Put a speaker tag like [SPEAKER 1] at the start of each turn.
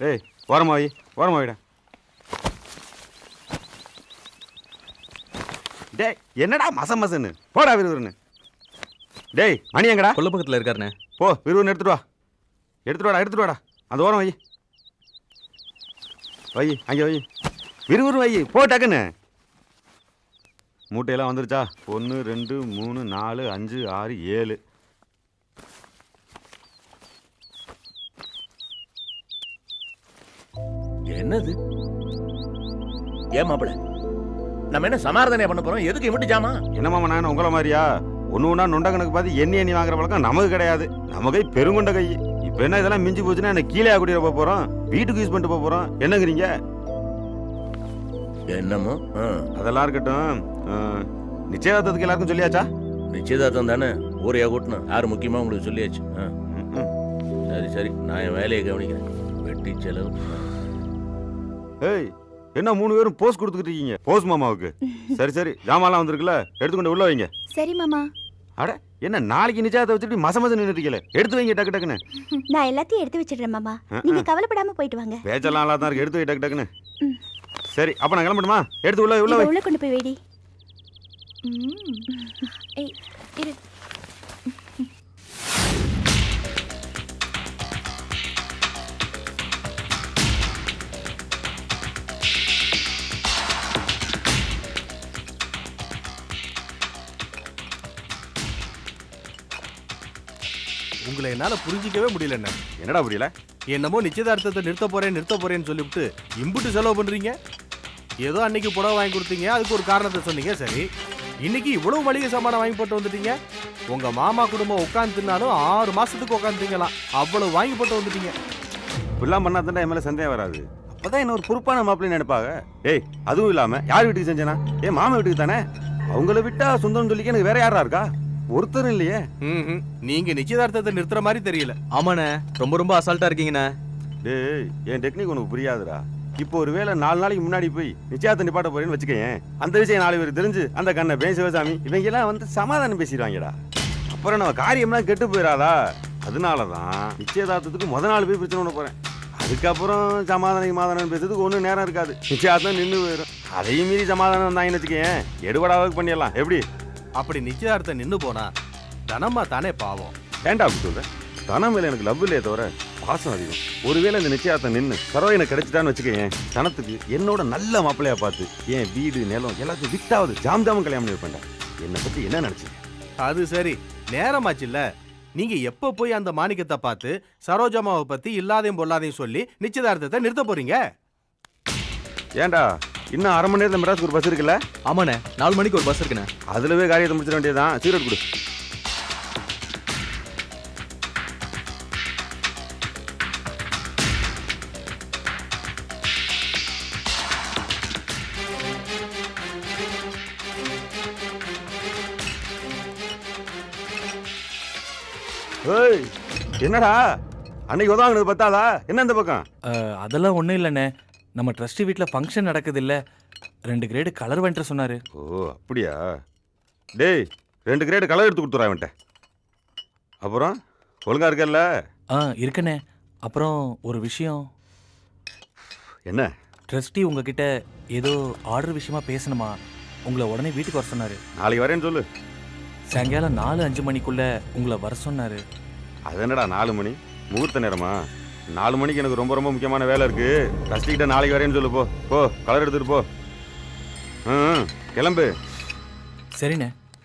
[SPEAKER 1] ஏய் ஓரமா வை, ஓரமா வைடா. டேய் என்னடா மசன்னு போடா விறுவிறுன்னு. டேய் மணி எங்கடா?
[SPEAKER 2] கொல்ல பக்கத்தில் இருக்காருண்ணே.
[SPEAKER 1] போ விறுவிறுன்னு எடுத்துட்டு வாடா. அந்த ஓரம் வை அங்கே வை, விறுவிறு வை, போ டக்குன்னு. மூட்டையெல்லாம் வந்துருச்சா? 1 2 3 4 5 6 7.
[SPEAKER 3] என்னது? ஏன் மாப்பிள, நம்ம என்ன சமாதானே பண்ண போறோம்? எதுக்கு இமிட்டு ஜாமா?
[SPEAKER 1] என்ன மாமா நான் உங்களை மாதிரியா ஒன்று ஒன்றா நொண்ட கணக்கு பார்த்து எண்ணி வாங்குற பழக்கம் நமக்கு கிடையாது. நம்ம கை பெருங்கொண்ட கை. இப்போ என்ன இதெல்லாம் மிஞ்சி போச்சுன்னா என்ன கீழே கூட்டிட்டு போக போகிறோம், வீட்டுக்கு யூஸ் பண்ணிட்டு போக போகிறோம். என்னங்கிறீங்க?
[SPEAKER 3] என்னமோ
[SPEAKER 1] அதெல்லாம் இருக்கட்டும். நிச்சயதார்த்தத்துக்கு எல்லாருக்கும் சொல்லியாச்சா?
[SPEAKER 3] நிச்சயதார்த்தம் தானே, ஊரையா கூட்டணும். யாரு முக்கியமா உங்களுக்கு சொல்லியாச்சு. சரி சரி, நான் என் வேலையை கவனிக்கிறேன். வெட்டி செலவு.
[SPEAKER 1] ஏய் என்ன 3 பேரும் போஸ் கொடுத்துக்கிட்டு இருக்கீங்க போஸ் மாமாவுக்கு? சரி சரி, ஜாமான்லாம் வந்திருக்குல்ல, எடுத்துக்கொண்டு உள்ள வைங்க.
[SPEAKER 4] சரி மாமா.
[SPEAKER 1] அட என்ன நாளைக்கு நிச்சயத்தை வச்சுட்டு மச நின்றுட்டீங்களே, எடுத்து வைங்க டக்கு டக்குன்னு.
[SPEAKER 4] நான் எல்லாத்தையும் எடுத்து வச்சிடுறேன் மாமா, நீங்க கவலைப்படாம போயிட்டு வாங்க.
[SPEAKER 1] பேச்செல்லாம் நல்லா தான் இருக்கு, எடுத்து வை டக்கு டக்குன்னு. சரி அப்ப நான் கிளம்பணுமா? எடுத்து உள்ள
[SPEAKER 4] உள்ள கொண்டு போய் வைடி. ஏய் இரு.
[SPEAKER 5] உங்களை என்னால புரிஞ்சிக்கவே முடியல.
[SPEAKER 1] என்னடா புரியல?
[SPEAKER 5] என்னமோ நிச்சயதார்த்தத்தை நிறுத்த போறேன்னு சொல்லிவிட்டு இம்புட்டு செலவு பண்றீங்க. ஏதோ அன்னைக்கு புடவை வாங்கி கொடுத்தீங்க, அதுக்கு ஒரு காரணத்தை சொன்னீங்க. சரி, இன்னைக்கு இவ்வளவு மளிகை சாமானை வாங்கி போட்டு வந்துட்டீங்க. உங்க மாமா குடும்பம் உட்காந்து தின்னாலும் 6 மாசத்துக்கு உட்காந்து திங்கலாம், அவ்வளவு வாங்கி போட்டு வந்துட்டீங்க.
[SPEAKER 1] இப்படிலாம் பண்ணா தான் என் மேல சந்தேகம் வராது. அப்பதான் என்ன ஒரு பொறுப்பான மாப்பிள்ளை நினைப்பாங்க. ஏய் அதுவும் இல்லாம யார் வீட்டுக்கு செஞ்சேனா? மாமா வீட்டுக்கு தானே. அவங்கள விட்டா சொந்தம் சொல்லிக்க எனக்கு வேற யாரா இருக்கா? ஒருத்தரும் இல்லையே.
[SPEAKER 5] நீங்க நிச்சயதார்த்தத்தை நிறுத்துற மாதிரி தெரியல.
[SPEAKER 2] ஆமாண்ணே, ரொம்ப அசால்ட்டா இருக்கீங்கண்ணே.
[SPEAKER 1] டேய் என் டெக்னிக் உனக்கு புரியாதுடா. இப்போ ஒருவேளை 4 நாளைக்கு முன்னாடி போய் நிச்சயத்தை நிப்பாட்ட போறேன்னு வச்சுக்கேன், அந்த விஷயம் 4 பேர் தெரிஞ்சு அந்த கண்ணை பேசுவசாமி இவங்க எல்லாம் வந்து சமாதானம் பேசிடுவாங்கடா. அப்புறம் நம்ம காரியம்லாம் கெட்டு போயிடாதா? அதனாலதான் நிச்சயதார்த்தத்துக்கு முத நாள் போய் பிரச்சனை பண்ண போறேன். அதுக்கப்புறம் சமாதானம் பேசுறதுக்கு ஒன்றும் நேரம் இருக்காது, நிச்சயதார்த்தம் நின்று போயிடும். அதையும் மீறி சமாதானம் வந்தாங்கன்னு வச்சுக்கேன், எடுபடாவுக்கு பண்ணிடலாம். எப்படி?
[SPEAKER 5] அப்படி நிச்சயதார்த்தம் நின்று போனா தனமா தானே பாவம்.
[SPEAKER 1] ஏண்டா அப்படி சொல்ற? தனம் மேல எனக்கு லவ் இல்லையே தவிர பாசம் அதிகம். ஒருவேளை இந்த நிச்சயதார்த்தம் நின்று சரோ எனக்கு கிடைச்சிட்டான்னு வச்சுக்கேன், தனத்துக்கு என்னோட நல்ல மாப்பிள்ளையா பார்த்து என் வீடு நிலம் எல்லாத்தையும் வித்தாவது ஜாம் கல்யாணம் பண்ணிருப்பேன்டா. என்னை பத்தி என்ன நினைச்சீங்க?
[SPEAKER 5] அது சரி, நேரமாச்சுல்ல. நீங்க எப்ப போய் அந்த மாணிக்கத்தை பார்த்து சரோஜாமாவை பத்தி இல்லாதையும் பொல்லாதையும் சொல்லி நிச்சயதார்த்தத்தை நிறுத்த போறீங்க?
[SPEAKER 1] ஏண்டா இன்னும் 1/2 மணி நேரத்தில் மெட்ராஸ்க்கு ஒரு பஸ் இருக்குல்ல?
[SPEAKER 2] ஆமாண்ணே, 4 மணிக்கு ஒரு பஸ் இருக்குண்ணே.
[SPEAKER 1] அதுலவே காரியத்தை முடிச்சிட வேண்டியதான். சீரட் கொடு. ஏய் என்னடா அன்னைக்கு உதவாங்கினது பத்தாதா? என்ன இந்த பக்கம்?
[SPEAKER 6] அதெல்லாம் ஒன்றும் இல்லைண்ணே, நம்ம ட்ரஸ்டி வீட்டில் ஃபங்க்ஷன் நடக்குது இல்லை, 2 கிரேடு கலர் வந்துட்டு சொன்னார்.
[SPEAKER 1] ஓ அப்படியா? டேய் 2 கிரேடு கலர் எடுத்து கொடுத்துறா அவன்கிட்ட. அப்புறம் ஒழுங்கா இருக்கல்ல?
[SPEAKER 6] இருக்கண்ணே. அப்புறம் ஒரு விஷயம்.
[SPEAKER 1] என்ன?
[SPEAKER 6] ட்ரஸ்டி உங்ககிட்ட ஏதோ ஆர்டர் விஷயமா பேசணுமா, உங்களை உடனே வீட்டுக்கு வர சொன்னார்.
[SPEAKER 1] நாளைக்கு வரேன்னு சொல்லு.
[SPEAKER 6] சாயங்காலம் 4-5 மணிக்குள்ள உங்களை வர சொன்னார்.
[SPEAKER 1] அது என்னடா 4 மணி? முகூர்த்த நேரமா? 4 மணிக்கு எனக்கு ரொம்ப முக்கியமான வேலை இருக்கு. ட்ரஸ்டிகிட்ட நாளைக்கு வரேன்னு சொல்லு. போ கலர் எடுத்துட்டு போ. கிளம்பு.
[SPEAKER 6] சரிண்ணே.